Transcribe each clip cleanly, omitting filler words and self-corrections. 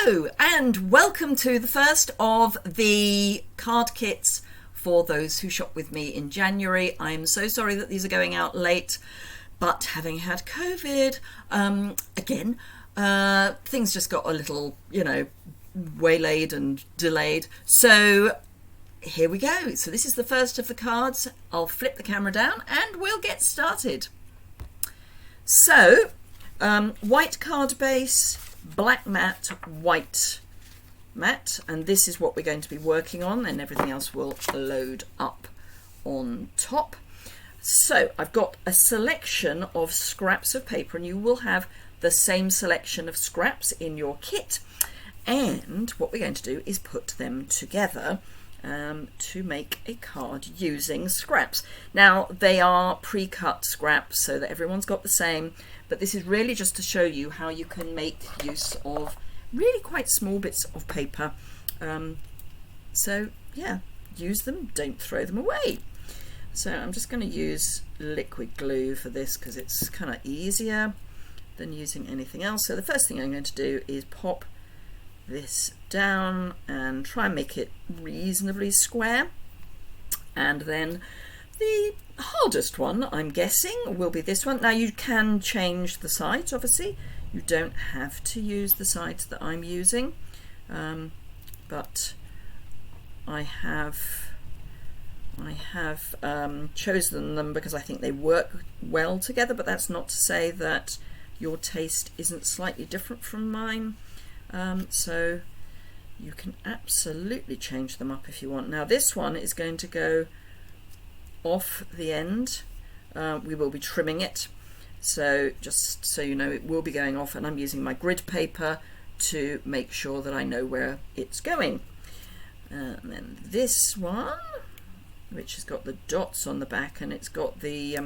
Hello and welcome to the first of the card kits for those who shop with me in January. I'm so sorry that these are going out late, but having had COVID again, things just got a little, waylaid and delayed. So here we go. So this is the first of the cards. I'll flip the camera down and we'll get started. So white card base, black mat, white mat, and this is what we're going to be working on, and everything else will load up on top. So I've got a selection of scraps of paper, and you will have the same selection of scraps in your kit, and what we're going to do is put them together to make a card using scraps. Now they are pre-cut scraps so that everyone's got the same, but this is really just to show you how you can make use of really quite small bits of paper. So yeah, use them, don't throw them away. So I'm just going to use liquid glue for this because it's kind of easier than using anything else. So the first thing I'm going to do is pop this down and try and make it reasonably square, and then the hardest one, I'm guessing, will be this one. Now you can change the sides, obviously you don't have to use the sides that I'm using, but I have chosen them because I think they work well together, but that's not to say that your taste isn't slightly different from mine. So you can absolutely change them up if you want. Now this one is going to go off the end. We will be trimming it, so just so you know, it will be going off, and I'm using my grid paper to make sure that I know where it's going. And then this one, which has got the dots on the back, and it's got the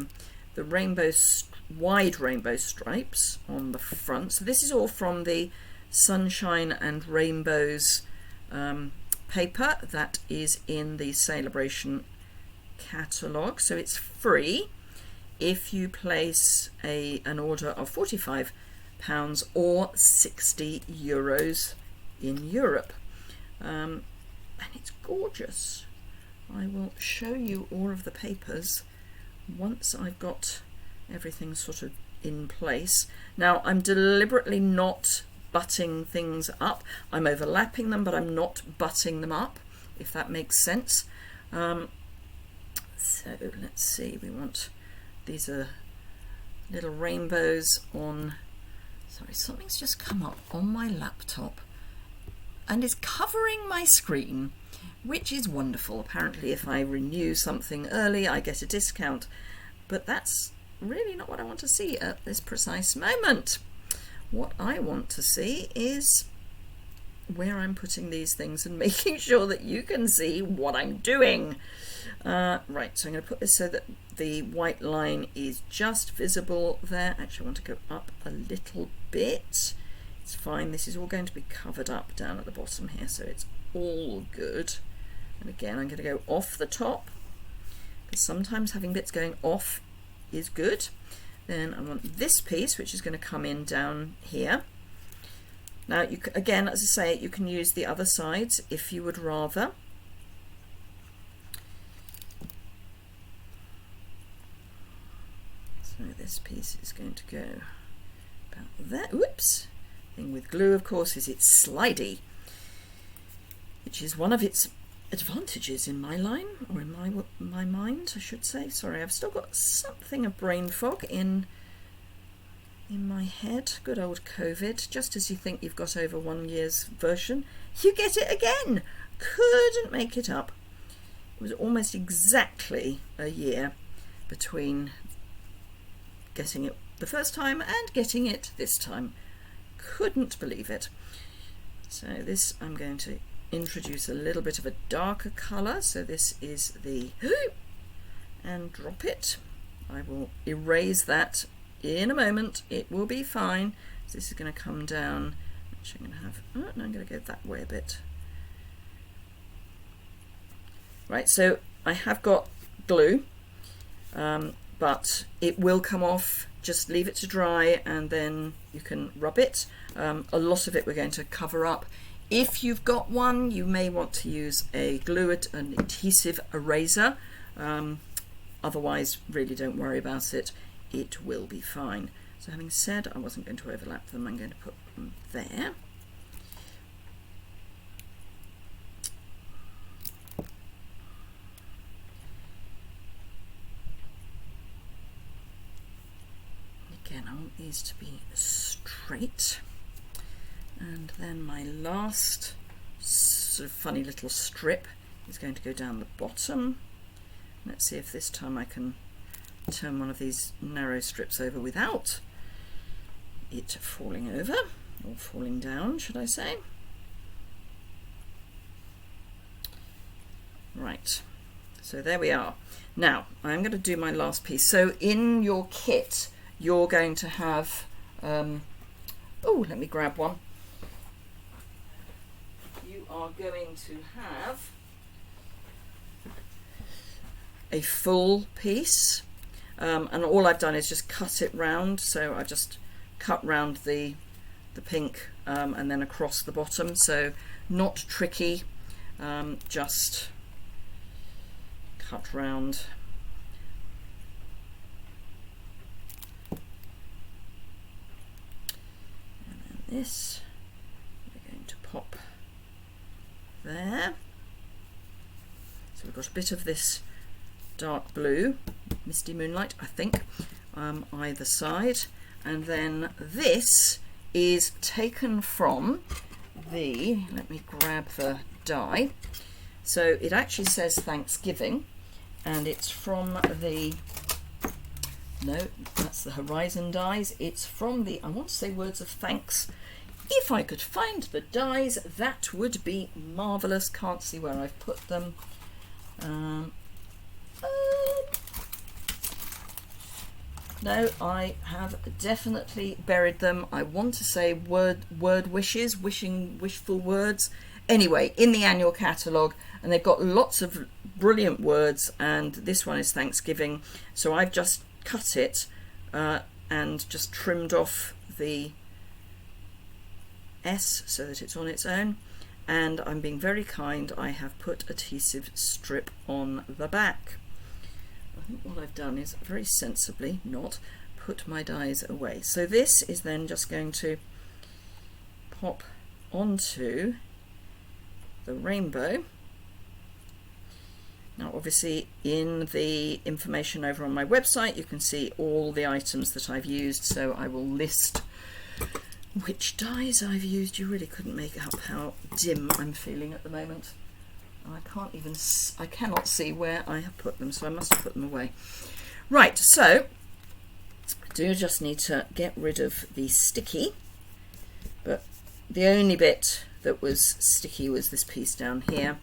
wide rainbow stripes on the front. So this is all from the Sunshine and Rainbows paper that is in the Celebration catalogue, so it's free if you place an order of £45 or €60 in Europe, and it's gorgeous. I will show you all of the papers once I've got everything sort of in place. Now I'm deliberately not butting things up. I'm overlapping them, but I'm not butting them up, if that makes sense. So let's see, these are little rainbows on, sorry, something's just come up on my laptop and is covering my screen, which is wonderful. Apparently if I renew something early I get a discount, but that's really not what I want to see at this precise moment. What I want to see is where I'm putting these things and making sure that you can see what I'm doing. Right, so I'm going to put this so that the white line is just visible there. Actually I want to go up a little bit. It's fine, this is all going to be covered up down at the bottom here, so it's all good. And again I'm going to go off the top, because sometimes having bits going off is good. Then I want this piece, which is going to come in down here. Now you can, again, as I say, you can use the other sides if you would rather. So this piece is going to go about there. Oops! Thing with glue, of course, is it's slidey, which is one of its advantages in my line, or in my mind, I should say. Sorry, I've still got something of brain fog in my head. Good old COVID. Just as you think you've got over 1 year's version, you get it again. Couldn't make it up. It was almost exactly a year between getting it the first time and getting it this time. Couldn't believe it. So this, I'm going to introduce a little bit of a darker colour. So this is the, and drop it. I will erase that in a moment. It will be fine. So this is going to come down. Actually, I'm going to have, no, I'm going to go that way a bit. Right, so I have got glue, but it will come off. Just leave it to dry and then you can rub it. A lot of it we're going to cover up. If you've got one, you may want to use an adhesive eraser. Otherwise, really don't worry about it. It will be fine. So having said I wasn't going to overlap them, I'm going to put them there. Again, I want these to be straight. And then my last sort of funny little strip is going to go down the bottom. Let's see if this time I can turn one of these narrow strips over without it falling over, or falling down, should I say. Right, so there we are. Now, I'm going to do my last piece. So in your kit, you're going to have, oh, let me grab one. You are going to have a full piece, and all I've done is just cut it round. So I just cut round the pink and then across the bottom. So not tricky, just cut round. This we're going to pop there. So we've got a bit of this dark blue, misty moonlight, I think, either side, and then this is taken from the, let me grab the die. So it actually says Thanksgiving, and it's from the, no, that's the Horizon dies. It's from the, I want to say Words of Thanks. If I could find the dies, that would be marvellous. Can't see where I've put them. No, I have definitely buried them. I want to say word wishes, wishful words. Anyway, in the annual catalogue, and they've got lots of brilliant words, and this one is Thanksgiving. So I've just cut it and just trimmed off the S so that it's on its own, and I'm being very kind, I have put adhesive strip on the back. I think what I've done is very sensibly not put my dies away. So this is then just going to pop onto the rainbow. Now obviously in the information over on my website you can see all the items that I've used, so I will list which dies I've used. You really couldn't make up how dim I'm feeling at the moment. I cannot see where I have put them, so I must have put them away. Right, so I do just need to get rid of the sticky, but the only bit that was sticky was this piece down here.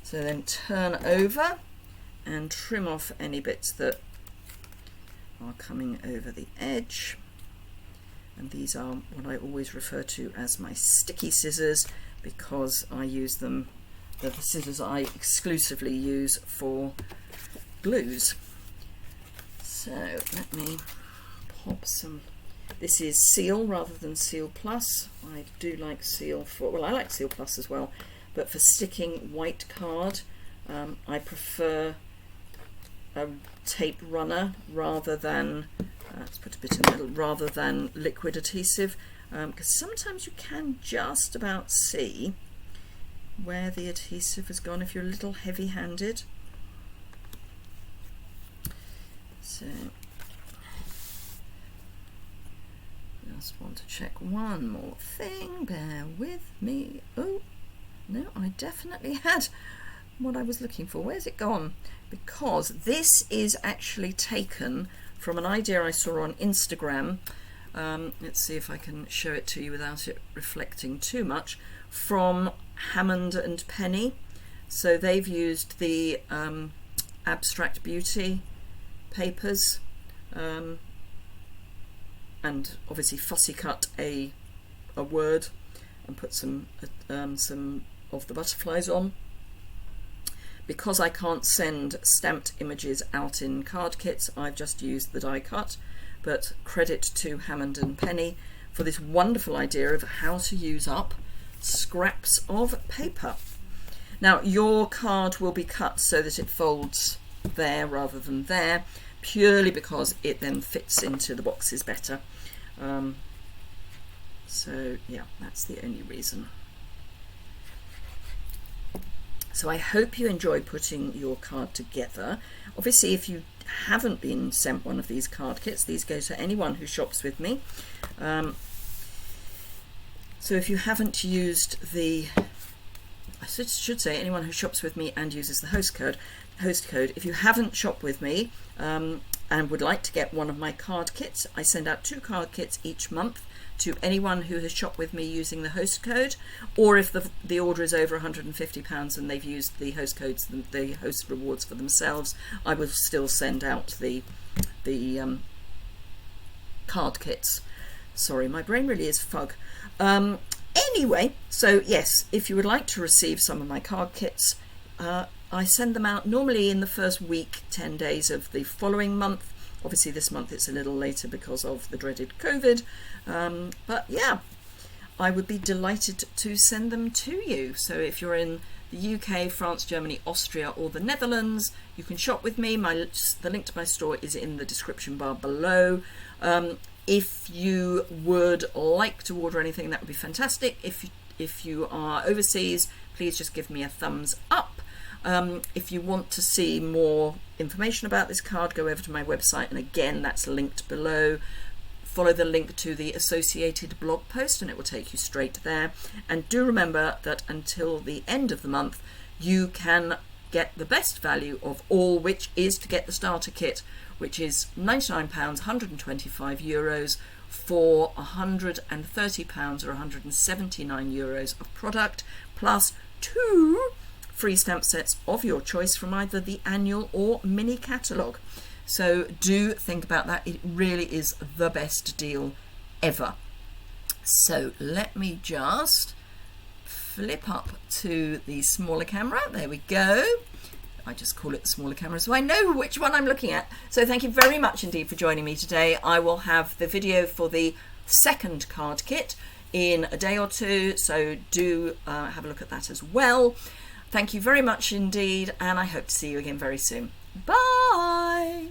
So then turn over and trim off any bits that are coming over the edge. And these are what I always refer to as my sticky scissors, because I use them, they're the scissors I exclusively use for glues. So let me pop some, this is Seal rather than Seal Plus. I do like Seal for, well I like Seal Plus as well, but for sticking white card I prefer a tape runner rather than let's put a bit in the middle, rather than liquid adhesive, because sometimes you can just about see where the adhesive has gone if you're a little heavy-handed. So just want to check one more thing, bear with me. Oh no, I definitely had what I was looking for. Where's it gone? Because this is actually taken from an idea I saw on Instagram. Let's see if I can show it to you without it reflecting too much, from Hammond and Penny. So they've used the Abstract Beauty papers and obviously fussy cut a word and put some of the butterflies on. because I can't send stamped images out in card kits, I've just used the die cut, but credit to Hammond and Penny for this wonderful idea of how to use up scraps of paper. Now your card will be cut so that it folds there rather than there, purely because it then fits into the boxes better. So yeah, that's the only reason. So I hope you enjoy putting your card together. Obviously, if you haven't been sent one of these card kits, these go to anyone who shops with me. So if you haven't used the, I should say anyone who shops with me and uses the host code, if you haven't shopped with me and would like to get one of my card kits, I send out 2 card kits each month to anyone who has shopped with me using the host code, or if the order is over £150 and they've used the host codes, the host rewards for themselves, I will still send out the card kits. Sorry, my brain really is fug. Anyway, so yes, if you would like to receive some of my card kits, I send them out normally in the first week, 10 days of the following month. Obviously this month it's a little later because of the dreaded COVID, but yeah, I would be delighted to send them to you. So if you're in the UK, France, Germany, Austria or the Netherlands, you can shop with me. The link to my store is in the description bar below. If you would like to order anything, that would be fantastic. If you are overseas, please just give me a thumbs up. If you want to see more information about this card, go over to my website, and again that's linked below. Follow the link to the associated blog post and it will take you straight there. And do remember that until the end of the month you can get the best value of all, which is to get the starter kit, which is £99, €125 for £130 or €179 of product, plus 2 free stamp sets of your choice from either the annual or mini catalogue. So do think about that. It really is the best deal ever. So let me just flip up to the smaller camera. There we go. I just call it the smaller camera so I know which one I'm looking at. So thank you very much indeed for joining me today. I will have the video for the second card kit in a day or two, so do have a look at that as well. Thank you very much indeed, and I hope to see you again very soon. Bye!